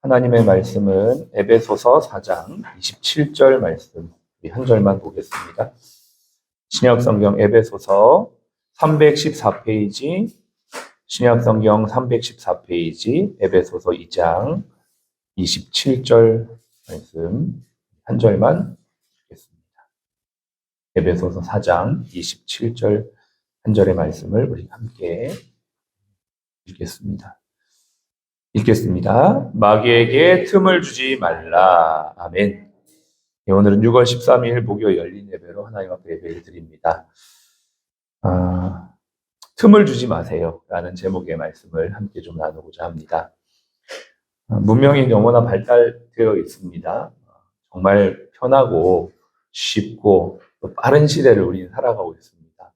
하나님의 말씀은 에베소서 4장 27절 말씀, 우리 한 절만 보겠습니다. 신약성경 에베소서 314페이지, 신약성경 314페이지, 에베소서 2장 27절 말씀, 한 절만 보겠습니다. 에베소서 4장 27절 한 절의 말씀을 우리 함께 읽겠습니다. 마귀에게 틈을 주지 말라. 아멘. 오늘은 6월 13일 목요 열린 예배로 하나님 앞에 예배를 드립니다. 틈을 주지 마세요 라는 제목의 말씀을 함께 좀 나누고자 합니다. 문명이 너무나 발달되어 있습니다. 정말 편하고 쉽고 또 빠른 시대를 우리는 살아가고 있습니다.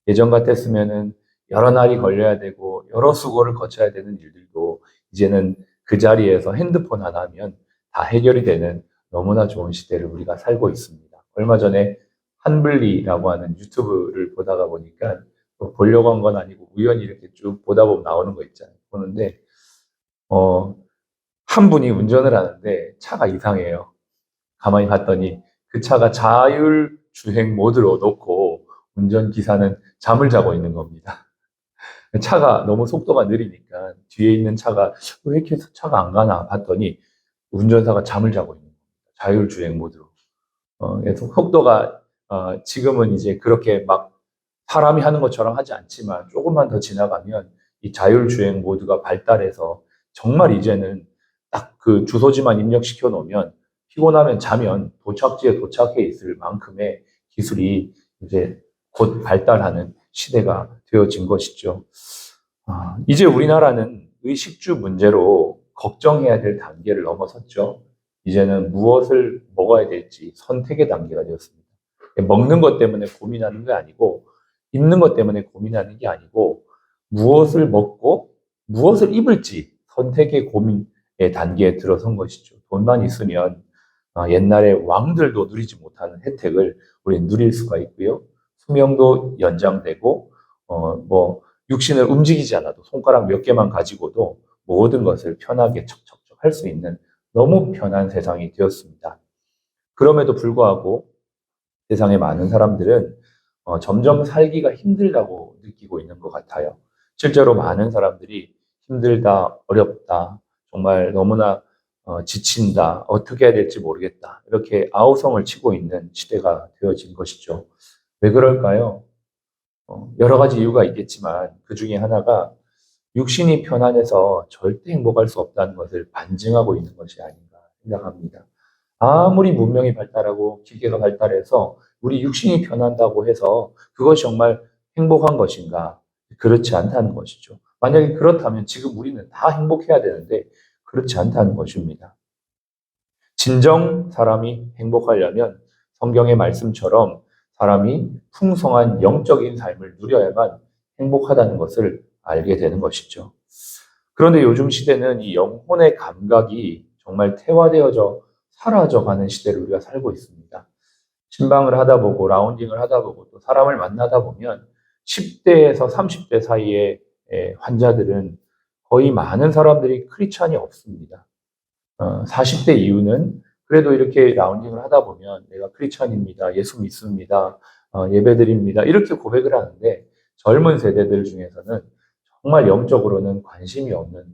예전 같았으면은 여러 날이 걸려야 되고 여러 수고를 거쳐야 되는 일들도 이제는 그 자리에서 핸드폰 하나 하면 다 해결이 되는 너무나 좋은 시대를 우리가 살고 있습니다. 얼마 전에 한블리라고 하는 유튜브를 보다가 보니까 보려고 한 건 아니고 우연히 이렇게 쭉 보다 보면 나오는 거 있잖아요. 보는데 한 분이 운전을 하는데 차가 이상해요. 가만히 봤더니 그 차가 자율주행 모드로 놓고 운전기사는 잠을 자고 있는 겁니다. 차가 너무 속도가 느리니까 뒤에 있는 차가 왜 이렇게 차가 안 가나 봤더니 운전사가 잠을 자고 있는 겁니다. 자율주행 모드로. 그래서 속도가 지금은 이제 그렇게 막 사람이 하는 것처럼 하지 않지만 조금만 더 지나가면 이 자율주행 모드가 발달해서 정말 이제는 딱 그 주소지만 입력시켜 놓으면 피곤하면 자면 도착지에 도착해 있을 만큼의 기술이 이제 곧 발달하는 시대가 되어진 것이죠. 이제 우리나라는 의식주 문제로 걱정해야 될 단계를 넘어섰죠. 이제는 무엇을 먹어야 될지 선택의 단계가 되었습니다. 먹는 것 때문에 고민하는 게 아니고 입는 것 때문에 고민하는 게 아니고 무엇을 먹고 무엇을 입을지 선택의 고민의 단계에 들어선 것이죠. 돈만 있으면 옛날에 왕들도 누리지 못하는 혜택을 우리는 누릴 수가 있고요. 수명도 연장되고 육신을 움직이지 않아도 손가락 몇 개만 가지고도 모든 것을 편하게 척척척 할 수 있는 너무 편한 세상이 되었습니다. 그럼에도 불구하고 세상의 많은 사람들은 점점 살기가 힘들다고 느끼고 있는 것 같아요. 실제로 많은 사람들이 힘들다, 어렵다, 정말 너무나 지친다, 어떻게 해야 될지 모르겠다 이렇게 아우성을 치고 있는 시대가 되어진 것이죠. 왜 그럴까요? 여러 가지 이유가 있겠지만 그 중에 하나가 육신이 편안해서 절대 행복할 수 없다는 것을 반증하고 있는 것이 아닌가 생각합니다. 아무리 문명이 발달하고 기계가 발달해서 우리 육신이 편한다고 해서 그것이 정말 행복한 것인가? 그렇지 않다는 것이죠. 만약에 그렇다면 지금 우리는 다 행복해야 되는데 그렇지 않다는 것입니다. 진정 사람이 행복하려면 성경의 말씀처럼 사람이 풍성한 영적인 삶을 누려야만 행복하다는 것을 알게 되는 것이죠. 그런데 요즘 시대는 이 영혼의 감각이 정말 태화되어져 사라져가는 시대를 우리가 살고 있습니다. 신방을 하다 보고 라운딩을 하다 보고 또 사람을 만나다 보면 10대에서 30대 사이의 환자들은 거의 많은 사람들이 크리스찬이 없습니다. 40대 이후는 그래도 이렇게 라운딩을 하다 보면 내가 크리스찬입니다. 예수 믿습니다. 예배드립니다. 이렇게 고백을 하는데 젊은 세대들 중에서는 정말 영적으로는 관심이 없는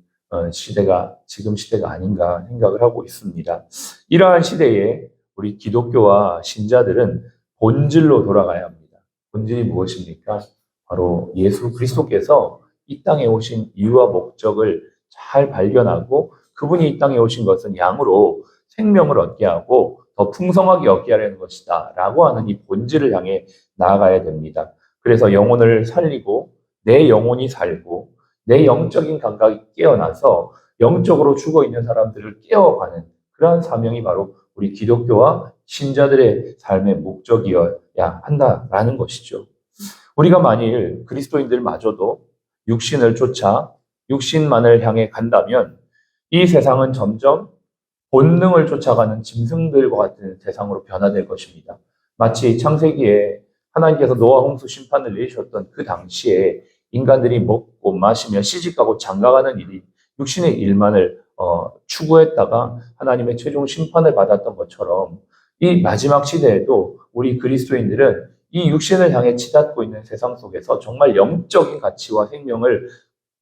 시대가 지금 시대가 아닌가 생각을 하고 있습니다. 이러한 시대에 우리 기독교와 신자들은 본질로 돌아가야 합니다. 본질이 무엇입니까? 바로 예수 그리스도께서 이 땅에 오신 이유와 목적을 잘 발견하고 그분이 이 땅에 오신 것은 양으로 생명을 얻게 하고 더 풍성하게 얻게 하려는 것이다 라고 하는 이 본질을 향해 나아가야 됩니다. 그래서 영혼을 살리고 내 영혼이 살고 내 영적인 감각이 깨어나서 영적으로 죽어있는 사람들을 깨워가는 그러한 사명이 바로 우리 기독교와 신자들의 삶의 목적이어야 한다라는 것이죠. 우리가 만일 그리스도인들마저도 육신을 쫓아 육신만을 향해 간다면 이 세상은 점점 본능을 쫓아가는 짐승들과 같은 세상으로 변화될 것입니다. 마치 창세기에 하나님께서 노아 홍수 심판을 내리셨던 그 당시에 인간들이 먹고 마시며 시집가고 장가가는 일이 육신의 일만을 추구했다가 하나님의 최종 심판을 받았던 것처럼 이 마지막 시대에도 우리 그리스도인들은 이 육신을 향해 치닫고 있는 세상 속에서 정말 영적인 가치와 생명을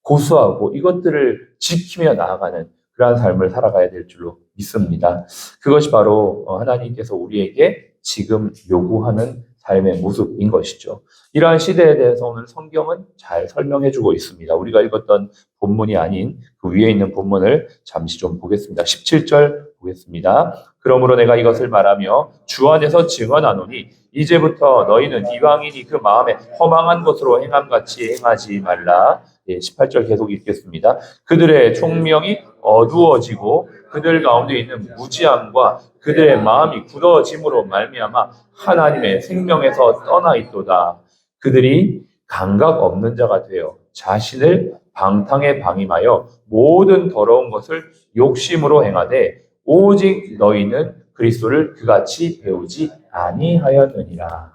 고수하고 이것들을 지키며 나아가는 그러한 삶을 살아가야 될 줄로 믿습니다. 그것이 바로 하나님께서 우리에게 지금 요구하는 삶의 모습인 것이죠. 이러한 시대에 대해서 오늘 성경은 잘 설명해주고 있습니다. 우리가 읽었던 본문이 아닌 그 위에 있는 본문을 잠시 좀 보겠습니다. 17절 보겠습니다. 그러므로 내가 이것을 말하며 주 안에서 증언하노니 이제부터 너희는 이방인이 그 마음에 허망한 것으로 행함같이 행하지 말라. 18절 계속 읽겠습니다. 그들의 총명이 어두워지고 그들 가운데 있는 무지함과 그들의 마음이 굳어짐으로 말미암아 하나님의 생명에서 떠나 있도다. 그들이 감각 없는 자가 되어 자신을 방탕에 방임하여 모든 더러운 것을 욕심으로 행하되 오직 너희는 그리스도를 그같이 배우지 아니하였느니라.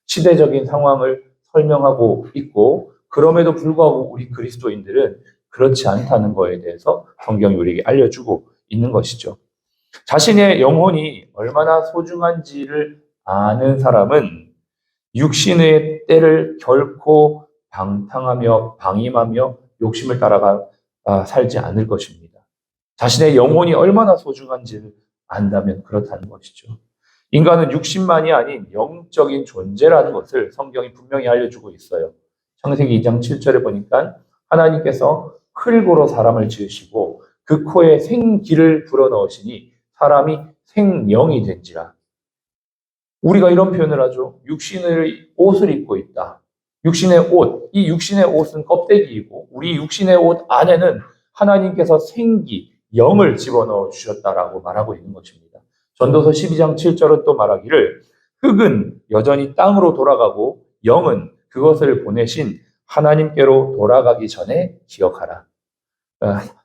시대적인 상황을 설명하고 있고 그럼에도 불구하고 우리 그리스도인들은 그렇지 않다는 것에 대해서 성경이 우리에게 알려주고 있는 것이죠. 자신의 영혼이 얼마나 소중한지를 아는 사람은 육신의 때를 결코 방탕하며 방임하며 욕심을 따라가 살지 않을 것입니다. 자신의 영혼이 얼마나 소중한지를 안다면 그렇다는 것이죠. 인간은 육신만이 아닌 영적인 존재라는 것을 성경이 분명히 알려주고 있어요. 창세기 2장 7절에 보니까 하나님께서 흙으로 사람을 지으시고 그 코에 생기를 불어넣으시니 사람이 생명이 된지라. 우리가 이런 표현을 하죠. 육신의 옷을 입고 있다. 육신의 옷, 이 육신의 옷은 껍데기이고 우리 육신의 옷 안에는 하나님께서 생기, 영을 집어넣어 주셨다라고 말하고 있는 것입니다. 전도서 12장 7절은 또 말하기를 흙은 여전히 땅으로 돌아가고 영은 그것을 보내신 하나님께로 돌아가기 전에 기억하라.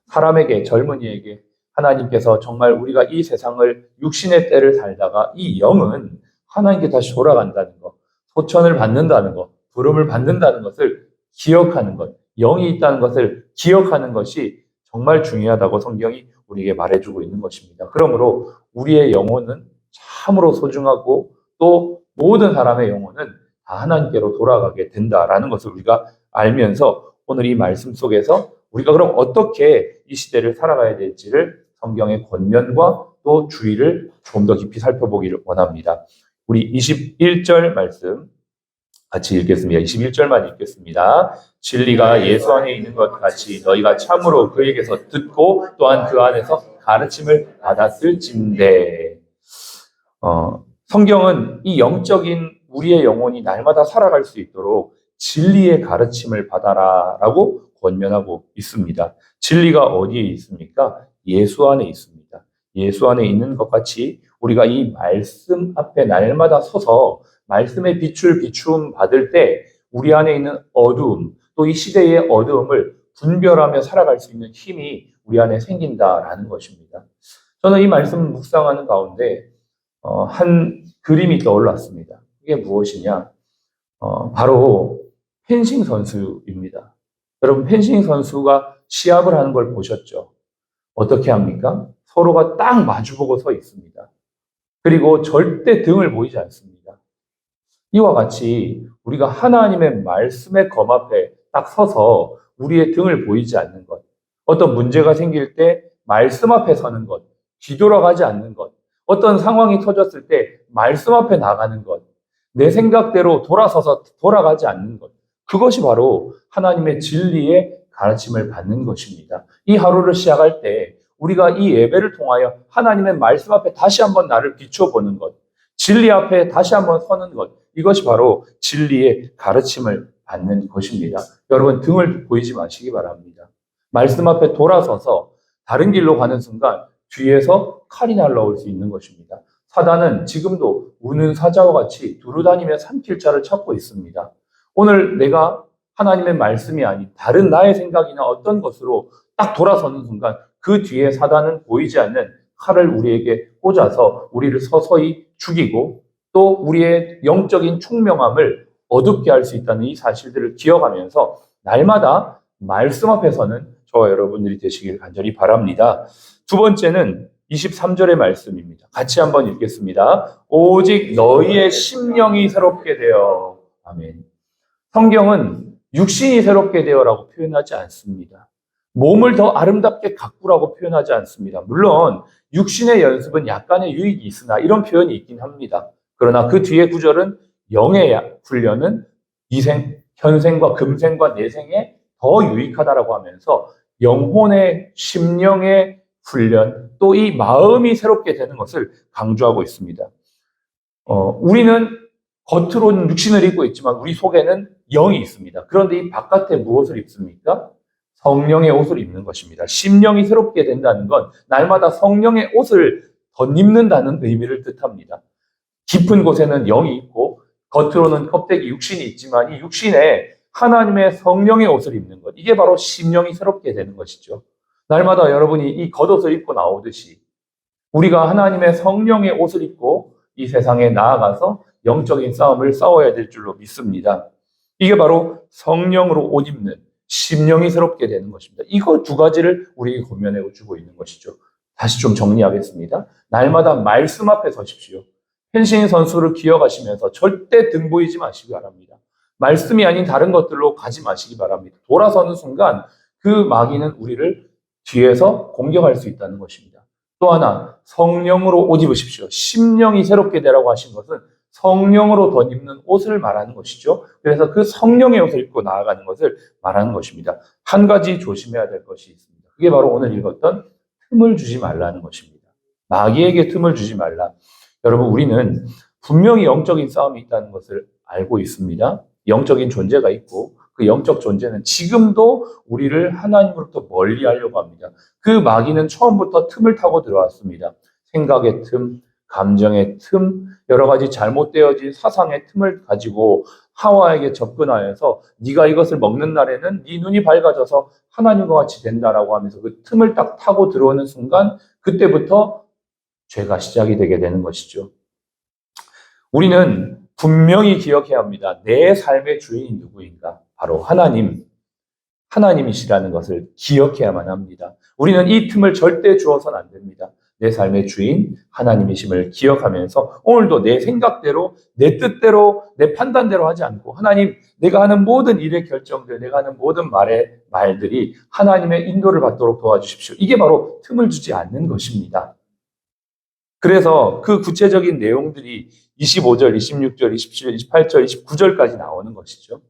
사람에게, 젊은이에게 하나님께서 정말 우리가 이 세상을 육신의 때를 살다가 이 영은 하나님께 다시 돌아간다는 것, 소천을 받는다는 것, 부름을 받는다는 것을 기억하는 것, 영이 있다는 것을 기억하는 것이 정말 중요하다고 성경이 우리에게 말해주고 있는 것입니다. 그러므로 우리의 영혼은 참으로 소중하고 또 모든 사람의 영혼은 다 하나님께로 돌아가게 된다라는 것을 우리가 알면서 오늘 이 말씀 속에서 우리가 그럼 어떻게 이 시대를 살아가야 될지를 성경의 권면과 또 주의를 좀 더 깊이 살펴보기를 원합니다. 우리 21절 말씀 같이 읽겠습니다. 21절만 읽겠습니다. 진리가 예수 안에 있는 것 같이 너희가 참으로 그에게서 듣고 또한 그 안에서 가르침을 받았을진대. 성경은 이 영적인 우리의 영혼이 날마다 살아갈 수 있도록 진리의 가르침을 받아라라고 권면하고 있습니다. 진리가 어디에 있습니까? 예수 안에 있습니다. 예수 안에 있는 것 같이 우리가 이 말씀 앞에 날마다 서서 말씀의 빛을 비추음 받을 때 우리 안에 있는 어두움, 또 이 시대의 어두움을 분별하며 살아갈 수 있는 힘이 우리 안에 생긴다라는 것입니다. 저는 이 말씀 묵상하는 가운데 한 그림이 떠올랐습니다. 이게 무엇이냐? 바로 펜싱 선수입니다. 여러분, 펜싱 선수가 시합을 하는 걸 보셨죠? 어떻게 합니까? 서로가 딱 마주보고 서 있습니다. 그리고 절대 등을 보이지 않습니다. 이와 같이 우리가 하나님의 말씀의 검 앞에 딱 서서 우리의 등을 보이지 않는 것, 어떤 문제가 생길 때 말씀 앞에 서는 것, 뒤돌아가지 않는 것, 어떤 상황이 터졌을 때 말씀 앞에 나가는 것, 내 생각대로 돌아서서 돌아가지 않는 것, 그것이 바로 하나님의 진리의 가르침을 받는 것입니다. 이 하루를 시작할 때 우리가 이 예배를 통하여 하나님의 말씀 앞에 다시 한번 나를 비춰보는 것, 진리 앞에 다시 한번 서는 것, 이것이 바로 진리의 가르침을 받는 것입니다. 여러분, 등을 보이지 마시기 바랍니다. 말씀 앞에 돌아서서 다른 길로 가는 순간 뒤에서 칼이 날라올 수 있는 것입니다. 사단은 지금도 우는 사자와 같이 두루다니며 삼킬 자를 찾고 있습니다. 오늘 내가 하나님의 말씀이 아닌 다른 나의 생각이나 어떤 것으로 딱 돌아서는 순간 그 뒤에 사단은 보이지 않는 칼을 우리에게 꽂아서 우리를 서서히 죽이고 또 우리의 영적인 총명함을 어둡게 할 수 있다는 이 사실들을 기억하면서 날마다 말씀 앞에서는 저와 여러분들이 되시길 간절히 바랍니다. 두 번째는 23절의 말씀입니다. 같이 한번 읽겠습니다. 오직 너희의 심령이 새롭게 되어. 아멘. 성경은 육신이 새롭게 되어라고 표현하지 않습니다. 몸을 더 아름답게 가꾸라고 표현하지 않습니다. 물론 육신의 연습은 약간의 유익이 있으나 이런 표현이 있긴 합니다. 그러나 그 뒤에 구절은 영의 훈련은 이생, 현생과 금생과 내생에 더 유익하다라고 하면서 영혼의 심령의 훈련, 또 이 마음이 새롭게 되는 것을 강조하고 있습니다. 우리는 겉으로는 육신을 입고 있지만 우리 속에는 영이 있습니다. 그런데 이 바깥에 무엇을 입습니까? 성령의 옷을 입는 것입니다. 심령이 새롭게 된다는 건 날마다 성령의 옷을 덧입는다는 의미를 뜻합니다. 깊은 곳에는 영이 있고 겉으로는 껍데기 육신이 있지만 이 육신에 하나님의 성령의 옷을 입는 것, 이게 바로 심령이 새롭게 되는 것이죠. 날마다 여러분이 이 겉옷을 입고 나오듯이 우리가 하나님의 성령의 옷을 입고 이 세상에 나아가서 영적인 싸움을 싸워야 될 줄로 믿습니다. 이게 바로 성령으로 옷 입는 심령이 새롭게 되는 것입니다. 이거 두 가지를 우리에게 고면해 주고 있는 것이죠. 다시 좀 정리하겠습니다. 날마다 말씀 앞에 서십시오. 펜싱 선수를 기억하시면서 절대 등 보이지 마시기 바랍니다. 말씀이 아닌 다른 것들로 가지 마시기 바랍니다. 돌아서는 순간 그 마귀는 우리를 뒤에서 공격할 수 있다는 것입니다. 또 하나, 성령으로 옷 입으십시오. 심령이 새롭게 되라고 하신 것은 성령으로 덧입는 옷을 말하는 것이죠. 그래서 그 성령의 옷을 입고 나아가는 것을 말하는 것입니다. 한 가지 조심해야 될 것이 있습니다. 그게 바로 오늘 읽었던 틈을 주지 말라는 것입니다. 마귀에게 틈을 주지 말라. 여러분, 우리는 분명히 영적인 싸움이 있다는 것을 알고 있습니다. 영적인 존재가 있고 그 영적 존재는 지금도 우리를 하나님으로부터 멀리 하려고 합니다. 그 마귀는 처음부터 틈을 타고 들어왔습니다. 생각의 틈, 감정의 틈, 여러 가지 잘못되어진 사상의 틈을 가지고 하와에게 접근하여서 네가 이것을 먹는 날에는 네 눈이 밝아져서 하나님과 같이 된다라고 하면서 그 틈을 딱 타고 들어오는 순간 그때부터 죄가 시작이 되게 되는 것이죠. 우리는 분명히 기억해야 합니다. 내 삶의 주인이 누구인가? 바로 하나님이시라는 것을 기억해야만 합니다. 우리는 이 틈을 절대 주어서는 안 됩니다. 내 삶의 주인 하나님이심을 기억하면서 오늘도 내 생각대로, 내 뜻대로, 내 판단대로 하지 않고 하나님, 내가 하는 모든 일의 결정들, 내가 하는 모든 말들이 하나님의 인도를 받도록 도와주십시오. 이게 바로 틈을 주지 않는 것입니다. 그래서 그 구체적인 내용들이 25절, 26절, 27절, 28절, 29절까지 나오는 것이죠.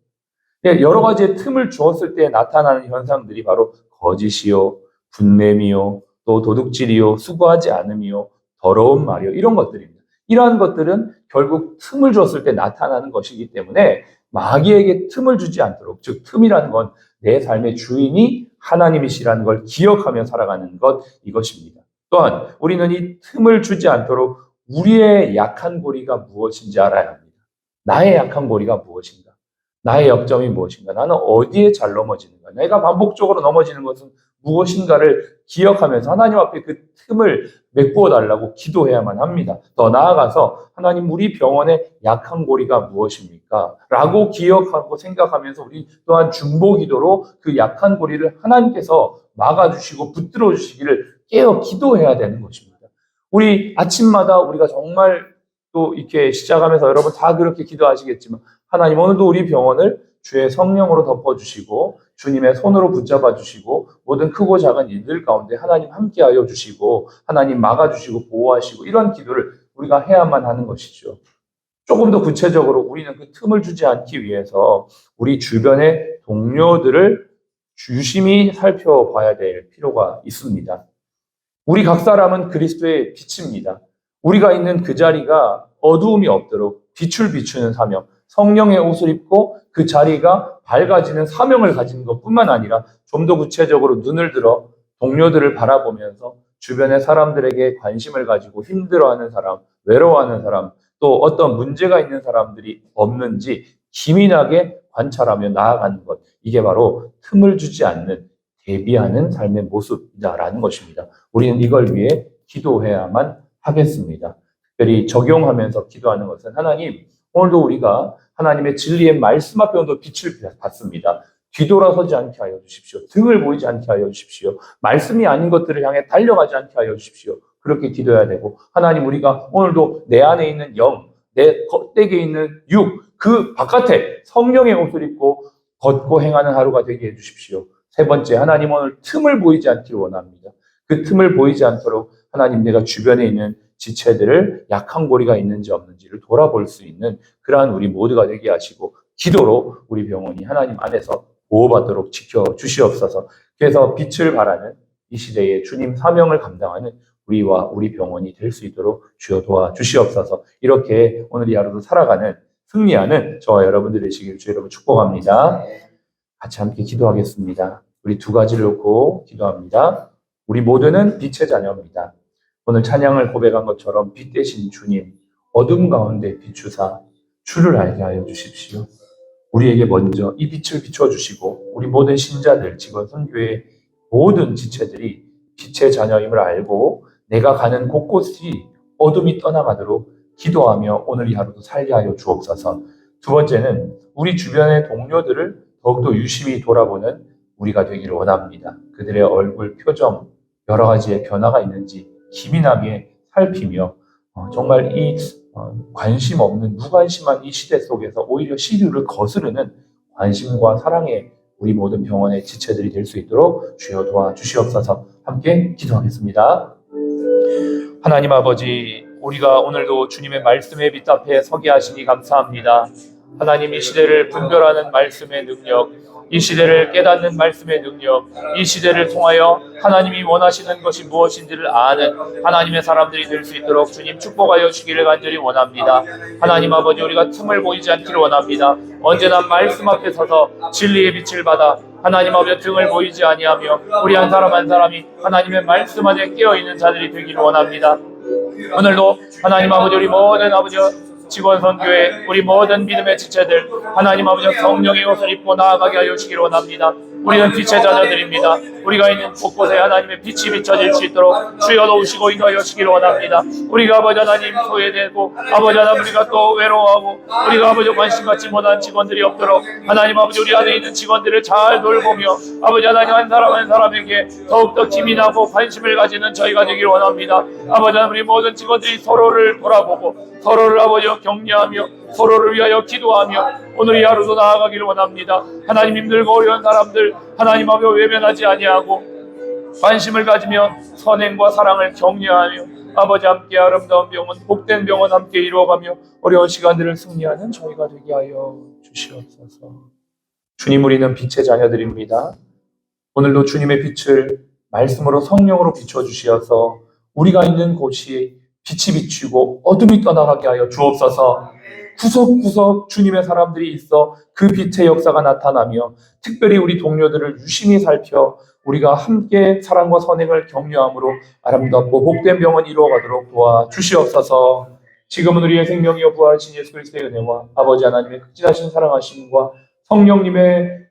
여러 가지의 틈을 주었을 때 나타나는 현상들이 바로 거짓이요, 분냄이요, 또 도둑질이요, 수고하지 않음이요, 더러운 말이요, 이런 것들입니다. 이러한 것들은 결국 틈을 주었을 때 나타나는 것이기 때문에 마귀에게 틈을 주지 않도록, 즉 틈이라는 건 내 삶의 주인이 하나님이시라는 걸 기억하며 살아가는 것, 이것입니다. 또한 우리는 이 틈을 주지 않도록 우리의 약한 고리가 무엇인지 알아야 합니다. 나의 약한 고리가 무엇인가? 나의 역점이 무엇인가? 나는 어디에 잘 넘어지는가? 내가 반복적으로 넘어지는 것은 무엇인가를 기억하면서 하나님 앞에 그 틈을 메꾸어 달라고 기도해야만 합니다. 더 나아가서 하나님, 우리 병원의 약한 고리가 무엇입니까? 라고 기억하고 생각하면서 우리 또한 중보기도로 그 약한 고리를 하나님께서 막아주시고 붙들어 주시기를 깨어 기도해야 되는 것입니다. 우리 아침마다 우리가 정말 또 이렇게 시작하면서 여러분 다 그렇게 기도하시겠지만 하나님, 오늘도 우리 병원을 주의 성령으로 덮어주시고 주님의 손으로 붙잡아 주시고 모든 크고 작은 일들 가운데 하나님 함께하여 주시고 하나님 막아주시고 보호하시고, 이런 기도를 우리가 해야만 하는 것이죠. 조금 더 구체적으로 우리는 그 틈을 주지 않기 위해서 우리 주변의 동료들을 유심히 살펴봐야 될 필요가 있습니다. 우리 각 사람은 그리스도의 빛입니다. 우리가 있는 그 자리가 어두움이 없도록 빛을 비추는 사명, 성령의 옷을 입고 그 자리가 밝아지는 사명을 가지는 것뿐만 아니라 좀 더 구체적으로 눈을 들어 동료들을 바라보면서 주변의 사람들에게 관심을 가지고 힘들어하는 사람, 외로워하는 사람, 또 어떤 문제가 있는 사람들이 없는지 기민하게 관찰하며 나아가는 것, 이게 바로 틈을 주지 않는 대비하는 삶의 모습이다라는 것입니다. 우리는 이걸 위해 기도해야만 하겠습니다. 특별히 적용하면서 기도하는 것은 하나님, 오늘도 우리가 하나님의 진리의 말씀 앞에 오늘도 빛을 받습니다. 뒤돌아서지 않게 하여 주십시오. 등을 보이지 않게 하여 주십시오. 말씀이 아닌 것들을 향해 달려가지 않게 하여 주십시오. 그렇게 기도해야 되고, 하나님, 우리가 오늘도 내 안에 있는 영, 내 겉대기에 있는 육, 그 바깥에 성령의 옷을 입고 걷고 행하는 하루가 되게 해주십시오. 세 번째, 하나님, 오늘 틈을 보이지 않기를 원합니다. 그 틈을 보이지 않도록 하나님, 내가 주변에 있는 지체들을 약한 고리가 있는지 없는지를 돌아볼 수 있는 그러한 우리 모두가 되게 하시고, 기도로 우리 병원이 하나님 안에서 보호받도록 지켜주시옵소서. 그래서 빛을 발하는 이 시대에 주님 사명을 감당하는 우리와 우리 병원이 될 수 있도록 주여 도와주시옵소서. 이렇게 오늘 이 하루도 살아가는, 승리하는 저와 여러분들 되시길 주 여러분 축복합니다. 같이 함께 기도하겠습니다. 우리 두 가지를 놓고 기도합니다. 우리 모두는 빛의 자녀입니다. 오늘 찬양을 고백한 것처럼 빛 대신 주님, 어둠 가운데 비추사 주를 알게 하여 주십시오. 우리에게 먼저 이 빛을 비춰주시고, 우리 모든 신자들, 직원, 선교의 모든 지체들이 빛의 자녀임을 알고 내가 가는 곳곳이 어둠이 떠나가도록 기도하며 오늘 이 하루도 살게 하여 주옵소서. 두 번째는 우리 주변의 동료들을 더욱더 유심히 돌아보는 우리가 되기를 원합니다. 그들의 얼굴, 표정, 여러 가지의 변화가 있는지 기민하게 살피며 정말 이 관심 없는, 무관심한 이 시대 속에서 오히려 시류를 거스르는 관심과 사랑의 우리 모든 병원의 지체들이 될 수 있도록 주여 도와주시옵소서. 함께 기도하겠습니다. 하나님 아버지, 우리가 오늘도 주님의 말씀의 빛 앞에 서게 하시니 감사합니다. 하나님, 이 시대를 분별하는 말씀의 능력, 이 시대를 깨닫는 말씀의 능력, 이 시대를 통하여 하나님이 원하시는 것이 무엇인지를 아는 하나님의 사람들이 될 수 있도록 주님 축복하여 주시기를 간절히 원합니다. 하나님 아버지, 우리가 틈을 보이지 않기를 원합니다. 언제나 말씀 앞에 서서 진리의 빛을 받아 하나님 아버지 등을 보이지 아니하며 우리 한 사람 한 사람이 하나님의 말씀 안에 깨어있는 자들이 되기를 원합니다. 오늘도 하나님 아버지, 우리 모든 아버지 직원 선교회, 우리 모든 믿음의 지체들 하나님 아버지 성령의 옷을 입고 나아가게 하여 주시기를 원합니다. 우리는 빛의 자녀들입니다. 우리가 있는 곳곳에 하나님의 빛이 비춰질 수 있도록 주여 도우시고 인도하여 주시기를 원합니다. 우리가 아버지 하나님 소외되고 아버지 하나님 우리가 또 외로워하고 우리가 아버지 관심 갖지 못한 직원들이 없도록 하나님 아버지 우리 안에 있는 직원들을 잘 돌보며 아버지 하나님 한 사람 한 사람에게 더욱더 기민하고 관심을 가지는 저희가 되기를 원합니다. 아버지 하나님, 우리 모든 직원들이 서로를 돌아보고 서로를 아버지 격려하며 서로를 위하여 기도하며 오늘 이 하루도 나아가기를 원합니다. 하나님, 힘들고 어려운 사람들 하나님 앞에 외면하지 아니하고 관심을 가지며 선행과 사랑을 격려하며 아버지 함께 아름다운 병원, 복된 병원 함께 이루어가며 어려운 시간들을 승리하는 저희가 되게 하여 주시옵소서. 주님, 우리는 빛의 자녀들입니다. 오늘도 주님의 빛을 말씀으로 성령으로 비춰주시어서 우리가 있는 곳이 빛이 비추고 어둠이 떠나가게 하여 주옵소서. 구석구석 주님의 사람들이 있어 그 빛의 역사가 나타나며 특별히 우리 동료들을 유심히 살펴 우리가 함께 사랑과 선행을 격려함으로 아름답고 복된 병원 이루어가도록 도와주시옵소서. 지금은 우리의 생명이여 부활하신 예수 그리스도의 은혜와 아버지 하나님의 극진하신 사랑하심과 성령님의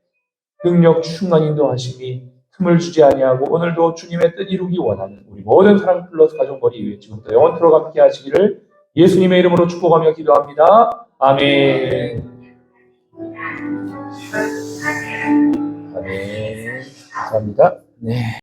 능력 충만 인도하심이 틈을 주지 아니하고 오늘도 주님의 뜻 이루기 원하는 우리 모든 사랑 플러스 가족머리 위에 지금부터 영원토록 함께 하시기를 예수님의 이름으로 축복하며 기도합니다. 아멘. 아멘. 감사합니다. 네.